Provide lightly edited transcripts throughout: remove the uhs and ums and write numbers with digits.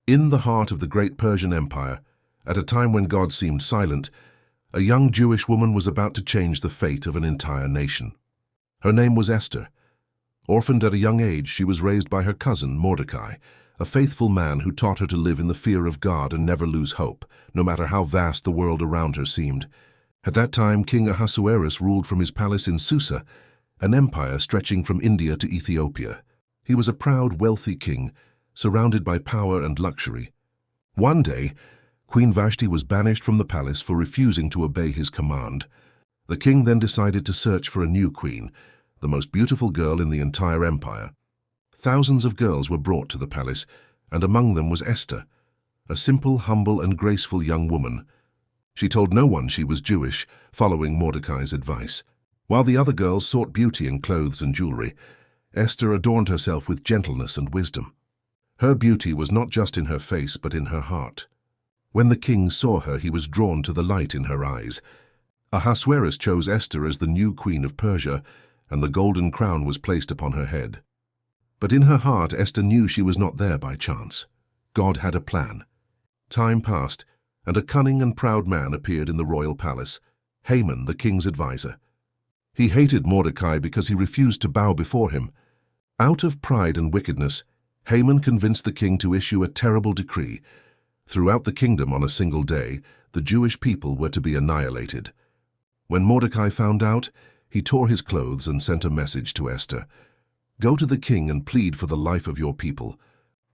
In the heart of the great Persian Empire, at a time when God seemed silent, a young Jewish woman was about to change the fate of an entire nation. Her name was Esther. Orphaned at a young age, she was raised by her cousin, Mordecai, a faithful man who taught her to live in the fear of God and never lose hope, no matter how vast the world around her seemed. At that time, King Ahasuerus ruled from his palace in Susa, an empire stretching from India to Ethiopia. He was a proud, wealthy king, surrounded by power and luxury. One day, Queen Vashti was banished from the palace for refusing to obey his command. The king then decided to search for a new queen, the most beautiful girl in the entire empire. Thousands of girls were brought to the palace, and among them was Esther, a simple, humble, and graceful young woman. She told no one she was Jewish, following Mordecai's advice. While the other girls sought beauty in clothes and jewelry, Esther adorned herself with gentleness and wisdom. Her beauty was not just in her face, but in her heart. When the king saw her, he was drawn to the light in her eyes. Ahasuerus chose Esther as the new queen of Persia, and the golden crown was placed upon her head. But in her heart, Esther knew she was not there by chance. God had a plan. Time passed, and a cunning and proud man appeared in the royal palace, Haman, the king's advisor. He hated Mordecai because he refused to bow before him. Out of pride and wickedness, Haman convinced the king to issue a terrible decree. Throughout the kingdom on a single day, the Jewish people were to be annihilated. When Mordecai found out, he tore his clothes and sent a message to Esther. "Go to the king and plead for the life of your people."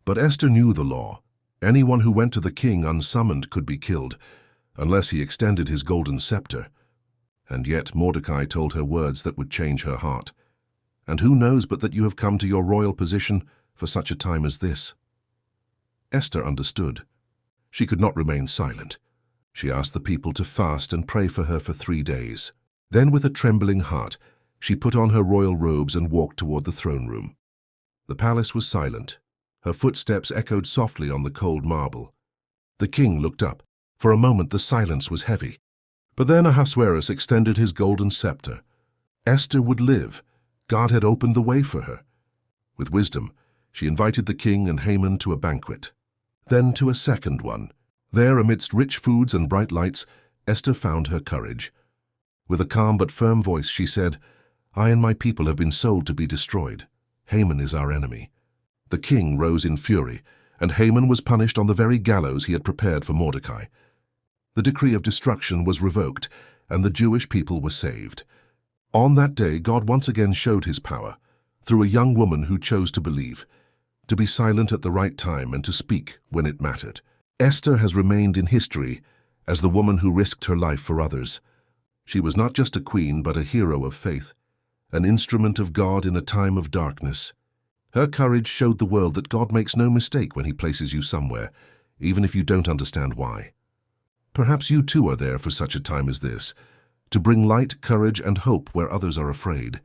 But Esther knew the law. Anyone who went to the king unsummoned could be killed, unless he extended his golden scepter. And yet Mordecai told her words that would change her heart. "And who knows but that you have come to your royal position for such a time as this?" Esther understood. She could not remain silent. She asked the people to fast and pray for her for 3 days. Then, with a trembling heart, she put on her royal robes and walked toward the throne room. The palace was silent. Her footsteps echoed softly on the cold marble. The king looked up. For a moment the silence was heavy. But then Ahasuerus extended his golden scepter. Esther would live. God had opened the way for her. With wisdom, she invited the king and Haman to a banquet. Then to a second one. There, amidst rich foods and bright lights, Esther found her courage. With a calm but firm voice, she said, "I and my people have been sold to be destroyed. Haman is our enemy." The king rose in fury, and Haman was punished on the very gallows he had prepared for Mordecai. The decree of destruction was revoked, and the Jewish people were saved. On that day, God once again showed his power, through a young woman who chose to believe, to be silent at the right time and to speak when it mattered. Esther has remained in history as the woman who risked her life for others. She was not just a queen, but a hero of faith, an instrument of God in a time of darkness. Her courage showed the world that God makes no mistake when he places you somewhere, even if you don't understand why. Perhaps you too are there for such a time as this, to bring light, courage, and hope where others are afraid.